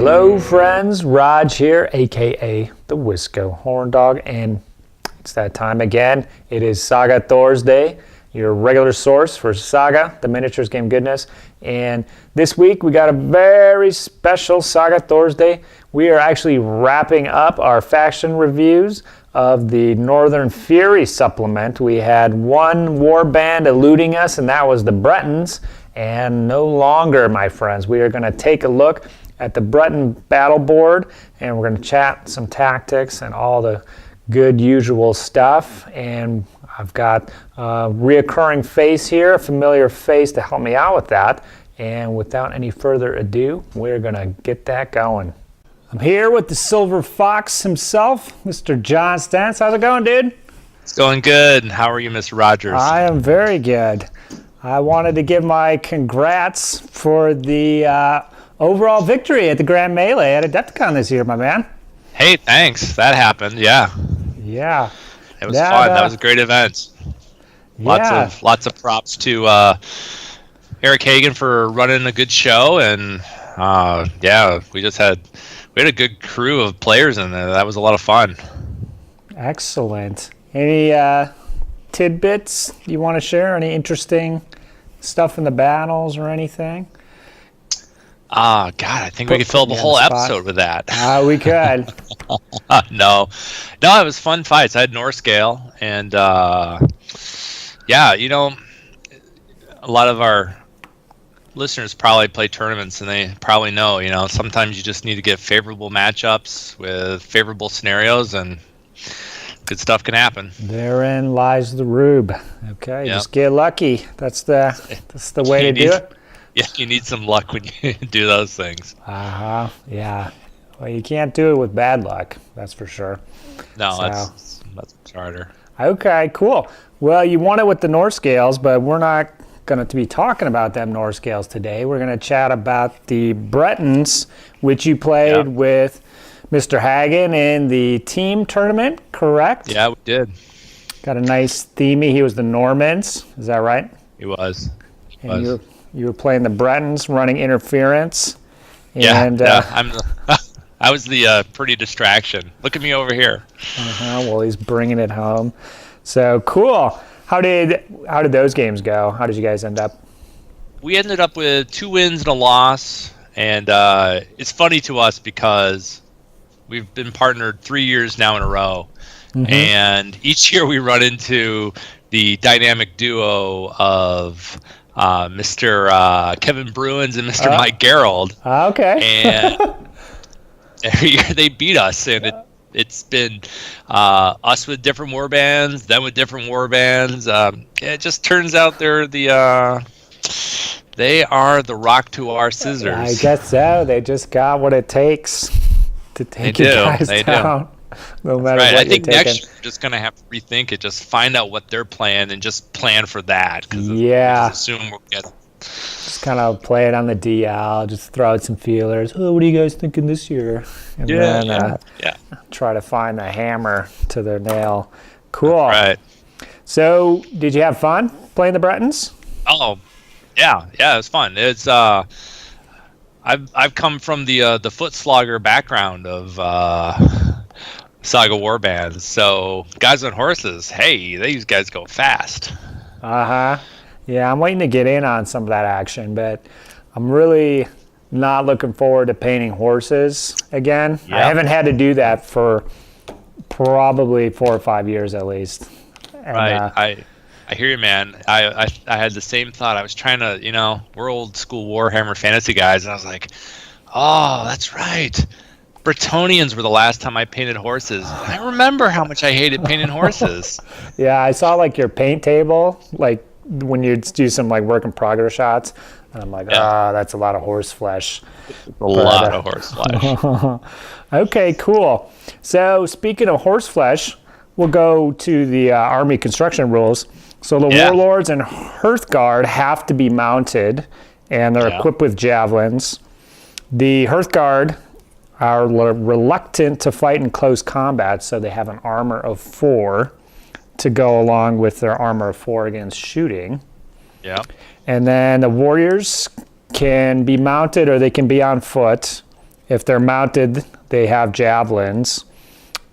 Hello friends, Rodge here, aka the Wisco Horn Dog, and it's that time again. It is Saga Thursday, your regular source for Saga, the miniatures game goodness. And this week we got a very special Saga Thursday. We are actually wrapping up our faction reviews of the Northern Fury supplement. We had one warband eluding us, and that was the Bretons. And no longer, my friends, we are going to take a look at the Breton Battle board, and we're going to chat some tactics and all the good usual stuff. And I've got a reoccurring face here, a familiar face to help me out with that. And without any further ado, we're going to get that going. I'm here with the Silver Fox himself, Mr. John Stentz. How's it going, dude? It's going good. How are you, Mr. Rogers? I am very good. I wanted to give my congrats for the overall victory at the Grand Melee at Adepticon this year, my man. Hey, thanks. That happened, yeah. Yeah. It was fun. That was a great event. Yeah. Lots of props to Eric Hagan for running a good show, and yeah, we had a good crew of players in there. That was a lot of fun. Excellent. Any tidbits you want to share? Any interesting stuff in the battles or anything? God, I think we could fill the whole episode with that. We could. No, it was fun fights. I had Norse Gale, and yeah, a lot of our listeners probably play tournaments, and they probably know, sometimes you just need to get favorable matchups with favorable scenarios, and good stuff can happen. Therein lies the rube. Okay, Just get lucky. That's the way to do it. Yeah, you need some luck when you do those things. Yeah. Well, you can't do it with bad luck, that's for sure. No, that's much harder. Okay, cool. Well, you won it with the Norse Gales, but we're not going to be talking about them Norse Gales today. We're going to chat about the Bretons, which you played with Mr. Hagen in the team tournament, correct? Yeah, we did. Got a nice themey. He was the Normans, is that right? He was. You were playing the Bretons, running interference. And, I was the pretty distraction. Look at me over here. Well, he's bringing it home. So cool. How did those games go? How did you guys end up? We ended up with 2 wins and a loss, and it's funny to us because we've been partnered 3 years now in a row, and each year we run into the dynamic duo of Mr. Kevin Bruins and Mr. Mike Gerald. Okay. And every year they beat us, and it's been us with different war bands, them with different war bands. It just turns out they are the rock to our scissors. I guess so. They just got what it takes to take you guys down. No matter what I think taking. next year we're just going to have to rethink it, just find out what they're playing and just plan for that. Yeah. Assume we'll get it. Just kind of play it on the DL, just throw out some feelers. Oh, what are you guys thinking this year? And then try to find the hammer to their nail. Cool. Right. So, did you have fun playing the Bretons? Oh, yeah, it was fun. It's I've come from the foot slogger background of Saga warbands, so guys on horses. Hey, these guys go fast. Yeah, I'm waiting to get in on some of that action, but I'm really not looking forward to painting horses again. Yep. I haven't had to do that for probably 4 or 5 years at least. And, right. I hear you, man. I had the same thought. I was trying to, we're old school Warhammer fantasy guys, and I was like, oh, that's right. Bretonians were the last time I painted horses. And I remember how much I hated painting horses. Yeah, I saw your paint table, when you do some work in progress shots, and I'm like, that's a lot of horse flesh. A lot of horse flesh. Okay, cool. So speaking of horse flesh, we'll go to the army construction rules. So the warlords and Hearthguard have to be mounted, and they're equipped with javelins. The Hearthguard are reluctant to fight in close combat, so they have an armor of 4 to go along with their armor of 4 against shooting. Yeah. And then the warriors can be mounted or they can be on foot. If they're mounted, they have javelins.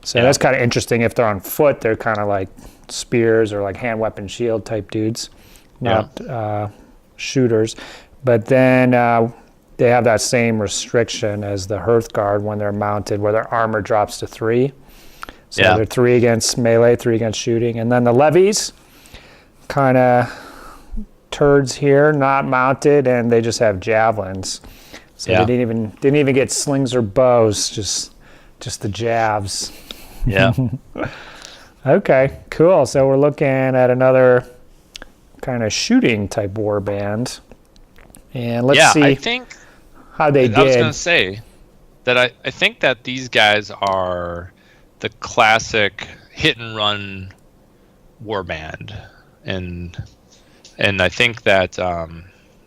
So that's kind of interesting. If they're on foot, they're kind of like spears or like hand weapon shield type dudes, not shooters. But then they have that same restriction as the Hearthguard when they're mounted, where their armor drops to 3. So they're 3 against melee, 3 against shooting. And then the levies, kind of turds here, not mounted, and they just have javelins. So they didn't even get slings or bows, just the jabs. Yeah. Okay, cool. So we're looking at another kind of shooting type warband. And let's see I think how they did. I was going to say that I think that these guys are the classic hit and run warband. And I think that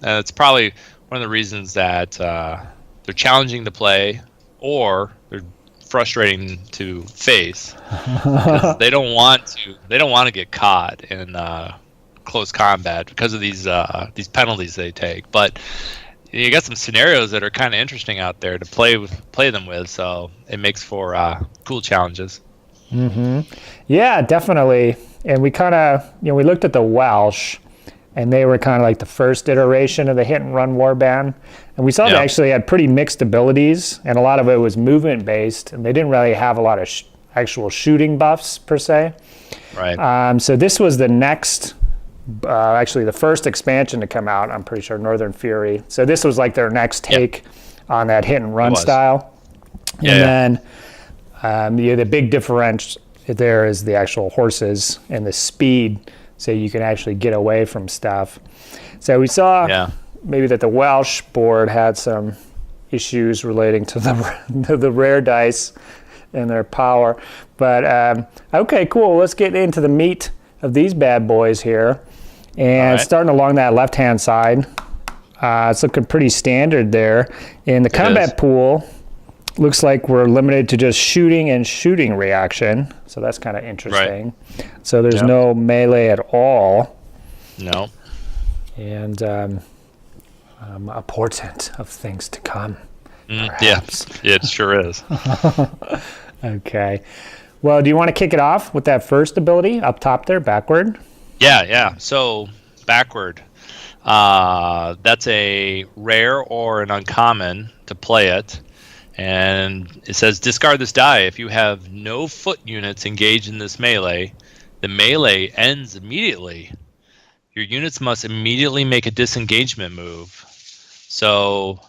it's probably one of the reasons that they're challenging to play, or they're frustrating to face, because they don't want to get caught in close combat because of these penalties they take. But you got some scenarios that are kind of interesting out there to play them with, so it makes for cool challenges. Yeah, definitely. And we kind of, we looked at the Welsh, and they were kind of like the first iteration of the hit and run warband. And we saw they actually had pretty mixed abilities, and a lot of it was movement based, and they didn't really have a lot of actual shooting buffs per se. Right. So this was the next, actually the first expansion to come out, I'm pretty sure, Northern Fury. So this was like their next take on that hit and run style. And then the big difference there is the actual horses and the speed, so you can actually get away from stuff. So we saw maybe that the Welsh board had some issues relating to the rare dice and their power. But okay, cool. Let's get into the meat of these bad boys here. And starting along that left-hand side, it's looking pretty standard there. In the combat pool, looks like we're limited to just shooting and shooting reaction. So that's kind of interesting. Right. So there's no melee at all. No. And a portent of things to come. Yes, it sure is. Okay. Well, do you want to kick it off with that first ability up top there, backward? Yeah. So, backward. That's a rare or an uncommon to play it. And it says, discard this die. If you have no foot units engaged in this melee, the melee ends immediately. Your units must immediately make a disengagement move. So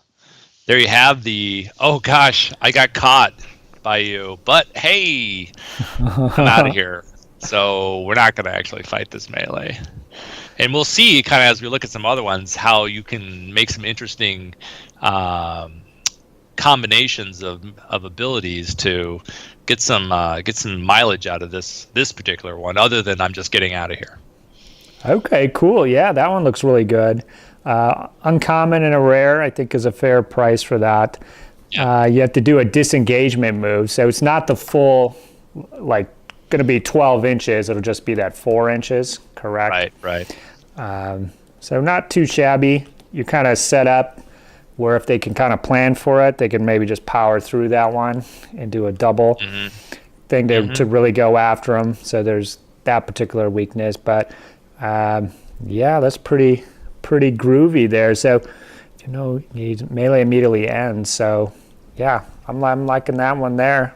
there you have the, oh gosh, I got caught by you, but hey, I'm out of here. So we're not going to actually fight this melee. And we'll see, kind of as we look at some other ones, how you can make some interesting combinations of abilities to get some mileage out of this particular one, other than I'm just getting out of here. Okay, cool. Yeah, that one looks really good. Uncommon and a rare, I think, is a fair price for that. Yeah. You have to do a disengagement move, so it's not the full, like, going to be 12 inches. It'll just be that 4 inches, correct? Right. So not too shabby. You kind of set up where if they can kind of plan for it, they can maybe just power through that one and do a double thing to really go after them. So there's that particular weakness. But that's pretty groovy there. So, melee immediately ends. So, yeah, I'm liking that one there.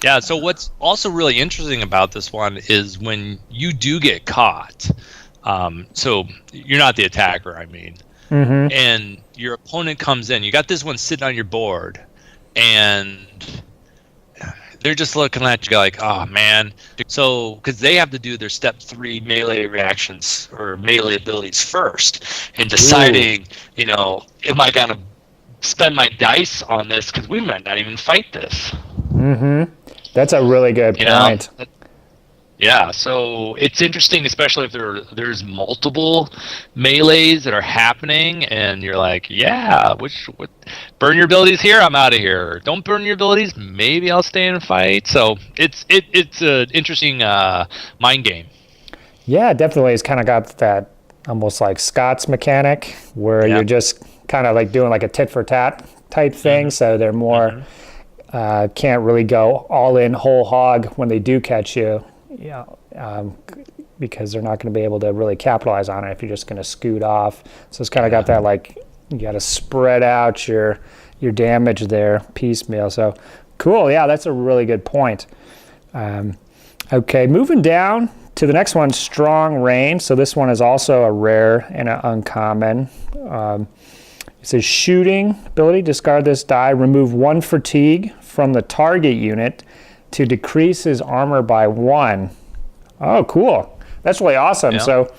Yeah, so what's also really interesting about this one is when you do get caught, so you're not the attacker, I mean, and your opponent comes in. You got this one sitting on your board, and they're just looking at you like, oh, man. So, because they have to do their step 3 melee reactions or melee abilities first, and deciding, am I going to spend my dice on this? Because we might not even fight this. That's a really good point. Yeah, so it's interesting, especially if there's multiple melees that are happening, and you're like, burn your abilities here, I'm out of here. Don't burn your abilities, maybe I'll stay and fight. So it's an interesting mind game. Yeah, definitely. It's kind of got that almost like Scott's mechanic, where you're just kind of like doing like a tit for tat type thing. So they're more can't really go all in whole hog when they do catch you. Yeah. Because they're not going to be able to really capitalize on it if you're just going to scoot off. So it's kind of got that, like, you got to spread out your damage there piecemeal. So cool. Yeah, that's a really good point. Okay, moving down to the next one, Strong Rain. So this one is also a rare and an uncommon. It says shooting ability, discard this die, remove 1 fatigue from the target unit to decrease his armor by 1. Oh, cool. That's really awesome. Yeah. So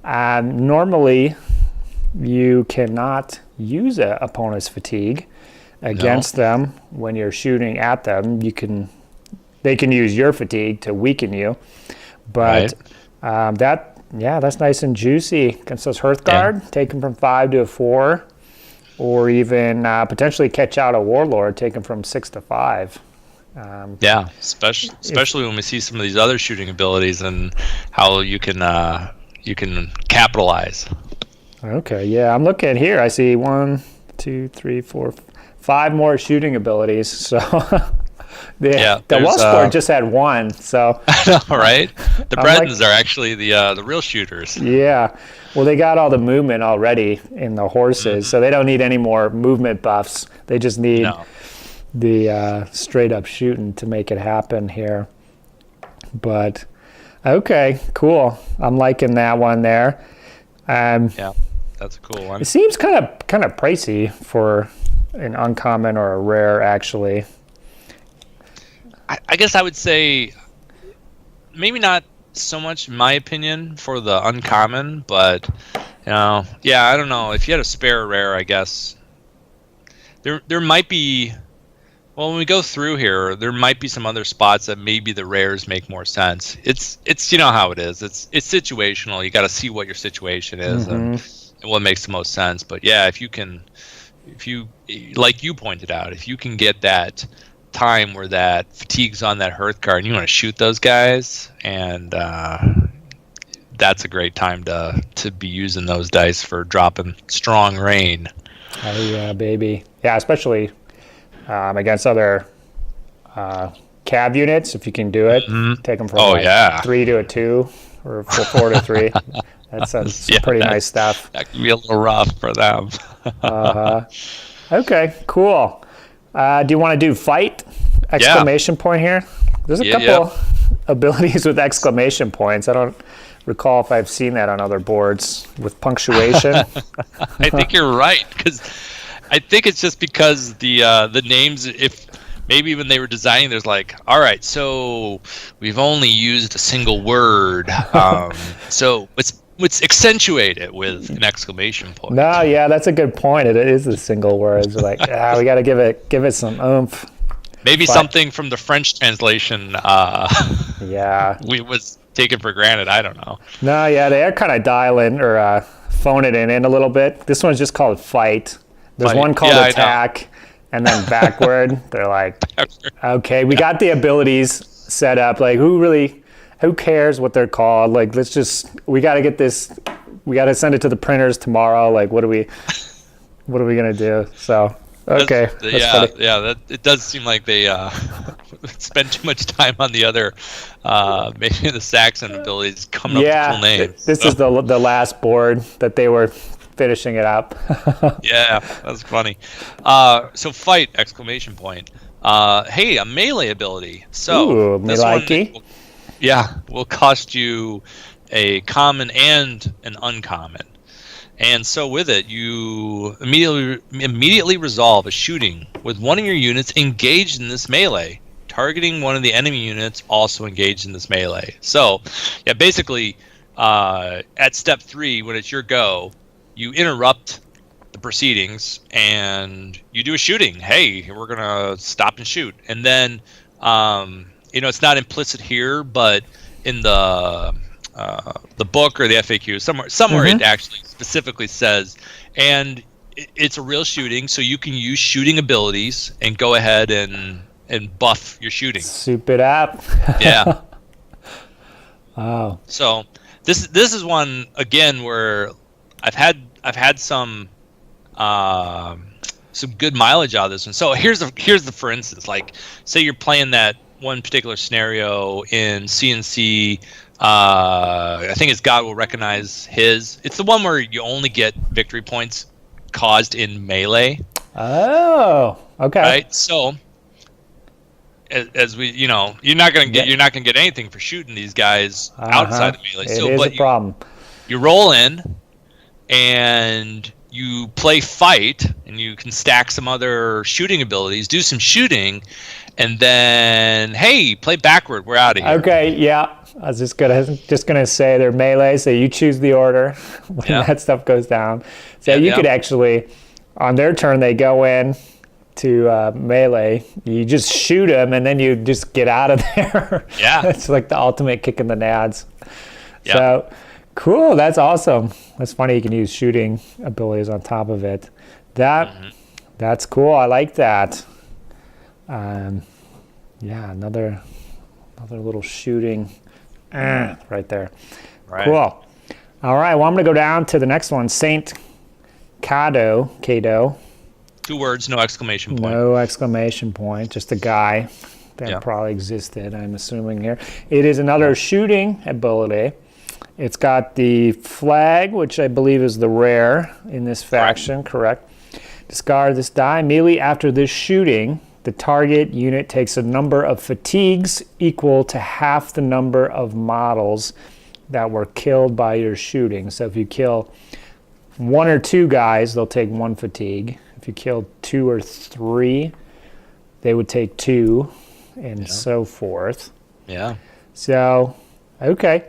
normally you cannot use an opponent's fatigue against them when you're shooting at them. They can use your fatigue to weaken you. But that's nice and juicy against those Hearthguard. Take them from 5 to a 4, or even potentially catch out a Warlord, take them from 6 to 5. Especially when we see some of these other shooting abilities and how you can capitalize. Okay, yeah, I'm looking here. I see 1, 2, 3, 4, 5 more shooting abilities. So the Westport just had 1. So I know, right? The Bretons are actually the real shooters. Yeah, well, they got all the movement already in the horses, so they don't need any more movement buffs. They just need the straight up shooting to make it happen here. But okay, cool. I'm liking that one there. That's a cool one. It seems kind of pricey for an uncommon or a rare, actually. I guess I would say maybe not so much, in my opinion, for the uncommon, but I don't know. If you had a spare rare, I guess there might be. Well, when we go through here, there might be some other spots that maybe the rares make more sense. It's you know how it is. It's situational. You got to see what your situation is and what makes the most sense. But yeah, if you like you pointed out, if you can get that time where that fatigue's on that Hearthguard and you want to shoot those guys, and that's a great time to be using those dice for dropping Strong Rain. Oh yeah, baby. Yeah, especially against other cav units, if you can do it, take them from 3 to a 2 or 4 to 3. That's some pretty nice stuff. That can be a little rough for them. Okay, cool. Do you want to do fight? Exclamation point here. There's a couple abilities with exclamation points. I don't recall if I've seen that on other boards with punctuation. I think you're right, because I think it's just because the names, if maybe when they were designing, there's like, all right, so we've only used a single word, so let's accentuate it with an exclamation point. No, yeah, that's a good point. It is a single word. It's like, we got to give it some oomph. Maybe something from the French translation. Was taken for granted. I don't know. No, yeah, they are kind of dialing or phoning it in a little bit. This one's just called fight. There's one called attack, and then backward. They're like, okay, we got the abilities set up. Like, who cares what they're called? Like, we got to get this. We got to send it to the printers tomorrow. Like, what are we gonna do? So. Okay. It does seem like they spend too much time on the other, maybe the Saxon abilities coming up with full names. This is the last board that they were finishing it up. Yeah, that's funny. So fight! Exclamation point. Hey, a melee ability. So this one, will cost you a common and an uncommon. And so with it, you immediately resolve a shooting with one of your units engaged in this melee, targeting one of the enemy units also engaged in this melee. So, basically, at step 3, when it's your go, you interrupt the proceedings and you do a shooting. Hey, we're gonna stop and shoot. And then, it's not implicit here, but in the book or the FAQ, somewhere it actually specifically says, and it's a real shooting, so you can use shooting abilities and go ahead and buff your shooting. Soup it up. Yeah. Wow. So this is one again where I've had some some good mileage out of this one. So here's the for instance, like say you're playing that one particular scenario in CNC. I think it's God will recognize his. It's the one where you only get victory points caused in melee. Oh, okay. Right. So as we, you're not gonna get anything for shooting these guys outside the melee. It is a problem. You roll in, and you play fight, and you can stack some other shooting abilities, do some shooting, and then hey, play backward. We're out of here. Okay, yeah. I was just gonna say they're melee, so you choose the order when that stuff goes down. So you could actually, on their turn, they go in to melee. You just shoot them, and then you just get out of there. Yeah, it's like the ultimate kick in the nads. Yep. So cool. That's awesome. That's funny. You can use shooting abilities on top of it. That's cool. I like that. Yeah, another little shooting right there. Right. Cool. All right. Well, I'm going to go down to the next one. KADO. 2 words, no exclamation point. No exclamation point. Just a guy that probably existed, I'm assuming here. It is another shooting ability. It's got the flag, which I believe is the rare in this faction, correct? Discard this die. Immediately after this shooting, the target unit takes a number of fatigues equal to half the number of models that were killed by your shooting. So if you kill 1 or 2 guys, they'll take 1 fatigue. If you kill 2 or 3, they would take 2, and so forth. Yeah. So, okay.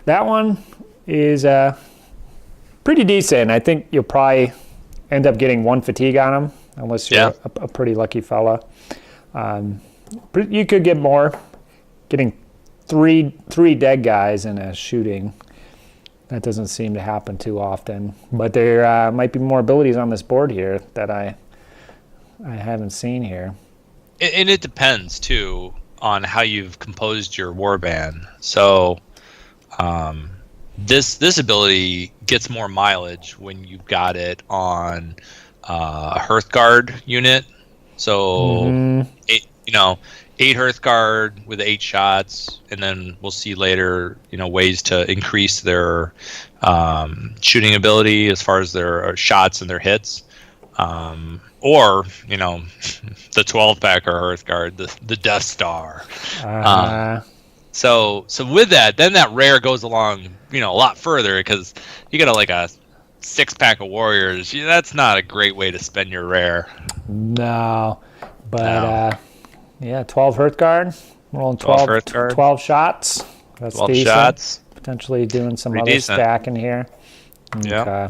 That one is pretty decent. I think you'll probably end up getting 1 fatigue on them, unless you're a pretty lucky fella. You could get more. Getting three dead guys in a shooting, that doesn't seem to happen too often. But there might be more abilities on this board here that I haven't seen here. And it depends, too, on how you've composed your warband. So this ability gets more mileage when you've got it on a Hearthguard unit. So 8 Hearthguard with 8 shots, and then we'll see later ways to increase their shooting ability as far as their shots and their hits. Or the 12-packer Hearthguard, the Death Star. So with that, then that rare goes along a lot further, because you got a 6-pack of warriors. That's not a great way to spend your rare. No, but 12 Hearthguard, rolling 12 shots. That's 12 decent. shots. Potentially doing some Pretty other decent. stacking here. Okay.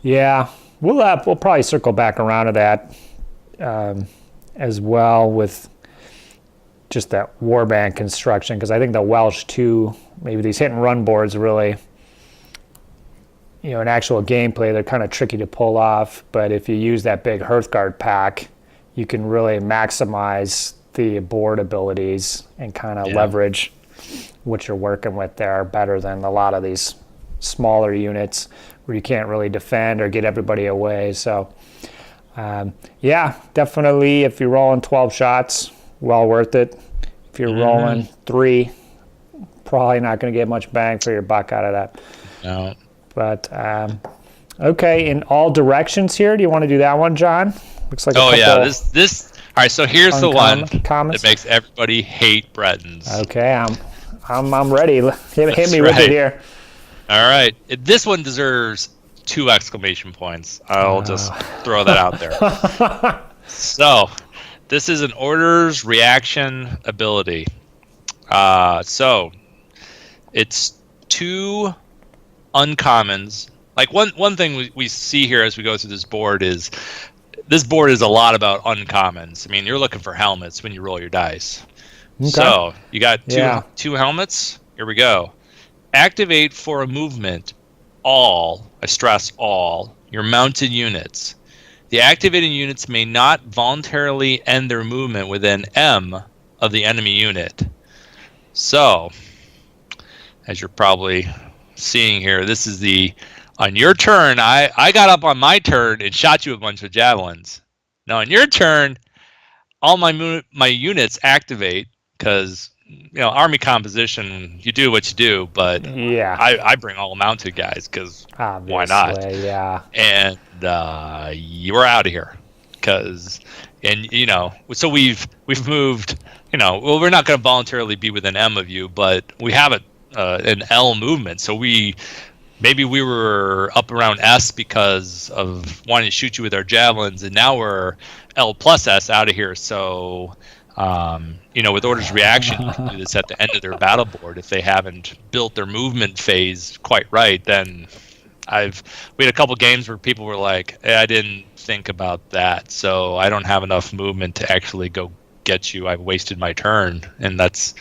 Yeah, we'll probably circle back around to that as well with just that warband construction, because I think the Welsh too, maybe these hit and run boards really, in actual gameplay, they're kind of tricky to pull off. But if you use that big Hearthguard pack, you can really maximize the board abilities and kind of leverage what you're working with there better than a lot of these smaller units where you can't really defend or get everybody away. So definitely if you're rolling 12 shots, well worth it. If you're rolling 3, probably not going to get much bang for your buck out of that. No. But okay, in all directions here, do you want to do that one, John? Looks like this all right, so here's the one comments that makes everybody hate Bretons. Okay, I'm ready. Hit me with it here. All right, this one deserves 2 exclamation points. I'll just throw that out there. So this is an orders reaction ability. So it's 2 uncommons. Like one thing we see here as we go through this board is a lot about uncommons. I mean, you're looking for helmets when you roll your dice. Okay. So you got two helmets. Here we go. Activate for a movement all, I stress all, your mounted units. The activating units may not voluntarily end their movement within M of the enemy unit. So, as you're probably seeing here, this is the On your turn, I got up on my turn and shot you a bunch of javelins. Now on your turn, all my units activate because army composition, you do what you do, but Yeah. I bring all mounted guys because why not? Yeah. And you're out of here so we've moved. Well, we're not going to voluntarily be within M of you, but we have an L movement, so maybe we were up around S because of wanting to shoot you with our javelins, and now we're L plus S out of here. So, with orders reaction, you can do this at the end of their battle board. If they haven't built their movement phase quite right, then we had a couple games where people were like, hey, I didn't think about that, so I don't have enough movement to actually go get you. I've wasted my turn, and that's...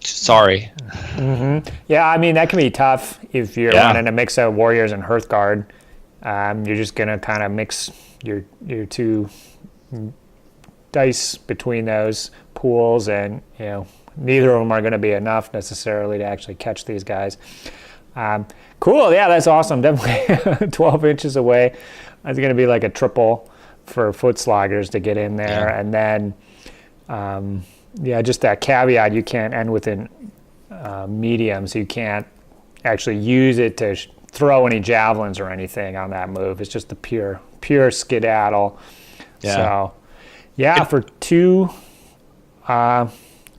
Sorry. Mm-hmm. Yeah, I mean, that can be tough if you're running a mix of warriors and Hearthguard. You're just going to kind of mix your two dice between those pools, and neither of them are going to be enough necessarily to actually catch these guys. Cool. Yeah, that's awesome. Definitely 12 inches away. That's going to be like a triple for foot sloggers to get in there. Yeah. And then... just that caveat, you can't end within medium, so you can't actually use it to throw any javelins or anything on that move. It's just the pure skedaddle. Yeah. So, for 2,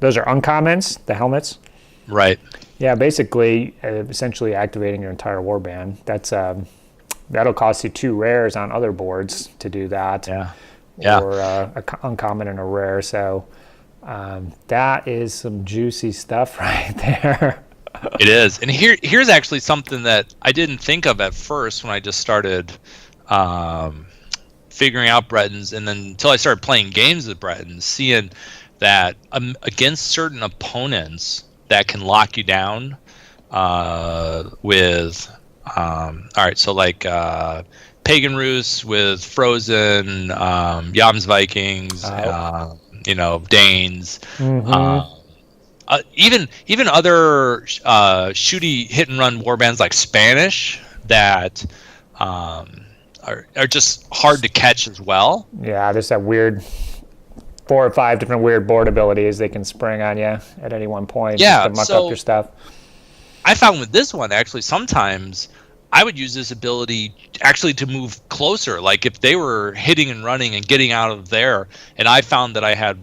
those are uncommons, the helmets. Right. Yeah, basically, essentially activating your entire warband. That'll cost you 2 rares on other boards to do that. Yeah. Or uncommon and a rare, so... that is some juicy stuff right there. It is. And here's actually something that I didn't think of at first when I just started figuring out Bretons, and then until I started playing games with Bretons, seeing that against certain opponents that can lock you down with all right, so like Pagan Rus with Frozen, Yams Vikings, Danes, even other shooty hit and run warbands like Spanish that are just hard to catch as well. Yeah, there's that weird 4 or 5 different weird board abilities they can spring on you at any one point just to muck up your stuff. I found with this one, actually, sometimes I would use this ability actually to move closer. Like if they were hitting and running and getting out of there, and I found that I had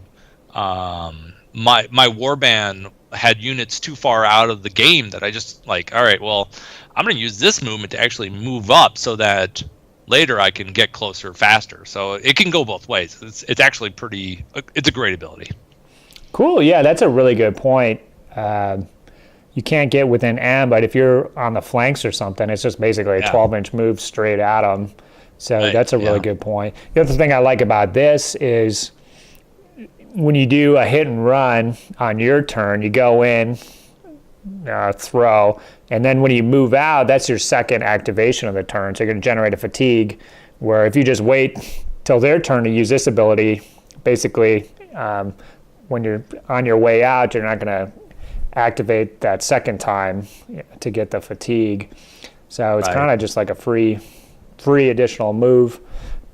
my warband had units too far out of the game that I just like, all right, well, I'm going to use this movement to actually move up so that later I can get closer faster. So it can go both ways. It's actually it's a great ability. Cool. Yeah, that's a really good point. You can't get within M, but if you're on the flanks or something, it's just basically a 12-inch move straight at them. So that's a really good point. The other thing I like about this is when you do a hit and run on your turn, you go in, throw, and then when you move out, that's your second activation of the turn. So you're going to generate a fatigue, where if you just wait till their turn to use this ability, basically when you're on your way out, you're not going to activate that second time to get the fatigue. So it's kind of just like a free additional move,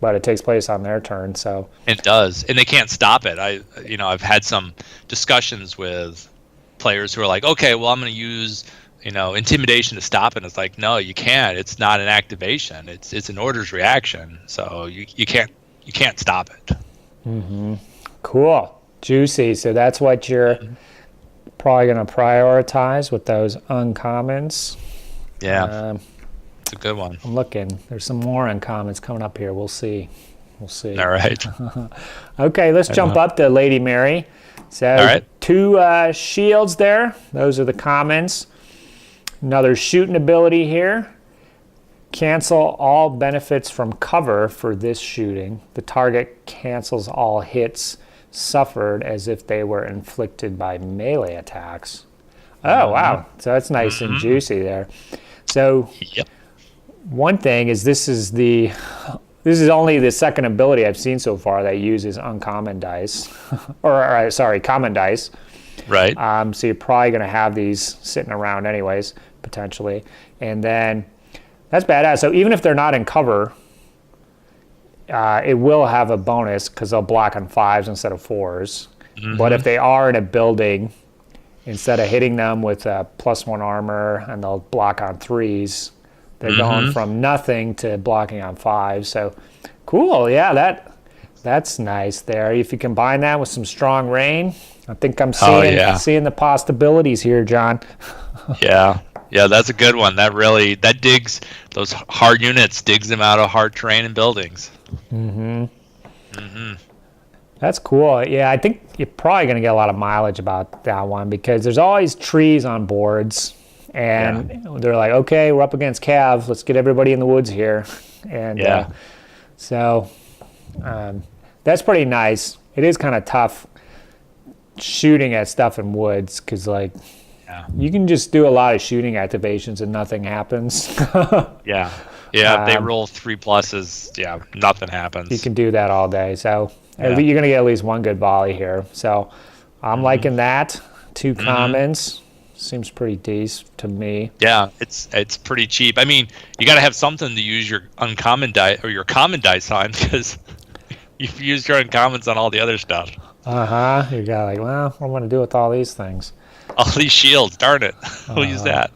but it takes place on their turn. So it does, and they can't stop it. I've had some discussions with players who are like, okay, well, I'm going to use intimidation to stop it. And it's like, no, you can't. It's not an activation. It's an orders reaction. So you can't stop it. Mm-hmm. Cool, juicy. So that's what you're probably going to prioritize with those uncommons. Yeah, it's a good one. I'm looking. There's some more uncommons coming up here. We'll see. All right. Okay, let's jump up to Lady Mary. So 2 shields there. Those are the commons. Another shooting ability here. Cancel all benefits from cover for this shooting. The target cancels all hits suffered as if they were inflicted by melee attacks. Oh, wow. So that's nice and juicy there. So one thing is this is only the second ability I've seen so far that uses uncommon dice, common dice. Right. So you're probably going to have these sitting around anyways, potentially. And then That's badass. So even if they're not in cover, it will have a bonus because they'll block on 5s instead of 4s. Mm-hmm. But if they are in a building, instead of hitting them with a +1 armor and they'll block on 3s, they're going from nothing to blocking on 5s. So cool. Yeah, that's nice there. If you combine that with some strong rain, I think I'm seeing the possibilities here, John. Yeah, that's a good one. That digs those hard units, digs them out of hard terrain and buildings. That's cool. Yeah, I think you're probably going to get a lot of mileage about that one because there's always trees on boards, and they're like, okay, we're up against Cav. Let's get everybody in the woods here. And so that's pretty nice. It is kind of tough shooting at stuff in woods because, like, you can just do a lot of shooting activations and nothing happens. They roll 3+s. Yeah, nothing happens. You can do that all day. So you're going to get at least one good volley here. So I'm liking that. 2 commons. Seems pretty decent to me. Yeah, it's pretty cheap. I mean, you got to have something to use your uncommon die or your common dice on because you've used your uncommons on all the other stuff. You got like, well, what am I going to do with all these things? All these shields, darn it. We'll use that.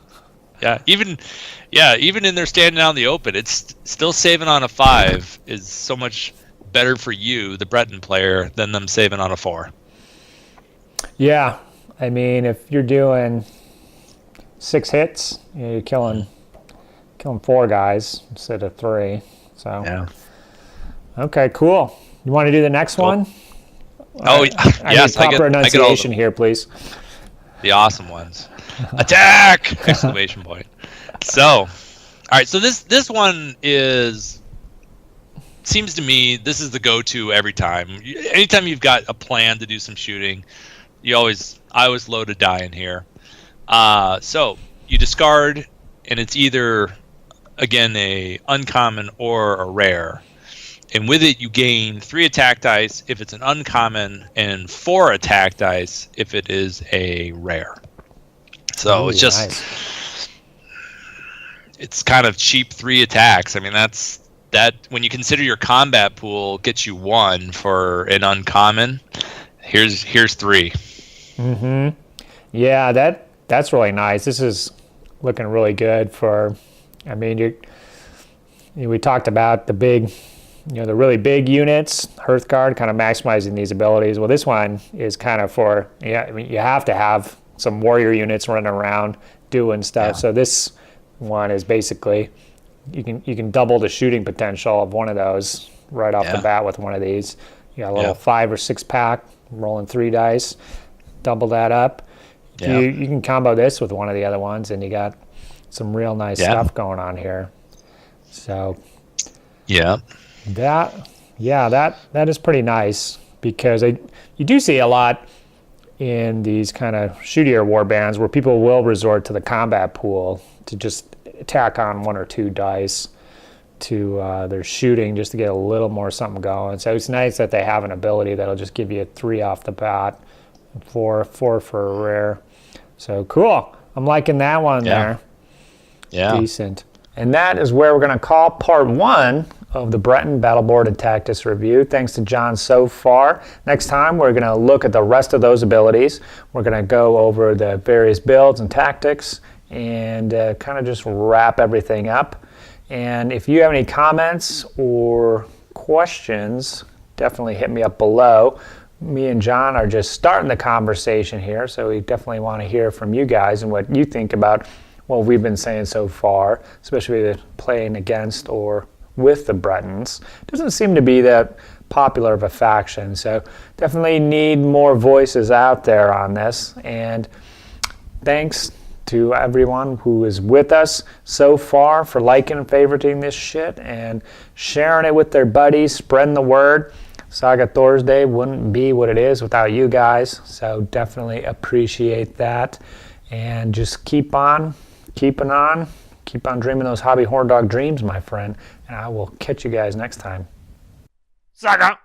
Yeah, even in there standing out in the open, it's still saving on a 5 is so much better for you, the Breton player, than them saving on a 4. Yeah, I mean, if you're doing 6 hits, you're killing 4 guys instead of 3. So okay, cool. You want to do the next one? Oh, yes. I need proper enunciation here, please. The awesome ones. Attack! Exclamation point. So, all right. So this one seems to me this is the go-to every time. Anytime you've got a plan to do some shooting, I always load a die in here. So you discard, and it's either again a uncommon or a rare. And with it, you gain 3 attack dice if it's an uncommon and 4 attack dice if it is a rare. So it's just, it's kind of cheap 3 attacks. I mean, that when you consider your combat pool gets you 1 for an uncommon, here's 3. Yeah, that's really nice. This is looking really good for, I mean, we talked about the big, the really big units, Hearthguard, kind of maximizing these abilities. Well, this one is kind of for, I mean, you have to have some warrior units running around doing stuff. So this one is basically, you can double the shooting potential of one of those right off the bat with one of these. You got a little 5 or 6 pack, rolling 3 dice, double that up. You can combo this with one of the other ones, and you got some real nice stuff going on here. So that is pretty nice because you do see a lot in these kind of shootier war bands where people will resort to the combat pool to just tack on 1 or 2 dice to their shooting just to get a little more something going. So it's nice that they have an ability that'll just give you a 3 off the bat, 4 for a rare. So cool. I'm liking that one there. Yeah. Decent. And that is where we're going to call part 1 of the Breton Battle and Tactics review. Thanks to John so far. Next time, we're going to look at the rest of those abilities. We're going to go over the various builds and tactics and kind of just wrap everything up. And if you have any comments or questions, definitely hit me up below. Me and John are just starting the conversation here, so we definitely want to hear from you guys and what you think about what we've been saying so far, especially the playing against or with the Bretons. Doesn't seem to be that popular of a faction, so definitely need more voices out there on this. And thanks to everyone who is with us so far for liking and favoriting this shit and sharing it with their buddies, spreading the word. Saga Thursday wouldn't be what it is without you guys, so definitely appreciate that. And just keep on keeping on. Keep on dreaming those hobby horn dog dreams, my friend. And I will catch you guys next time. Saga!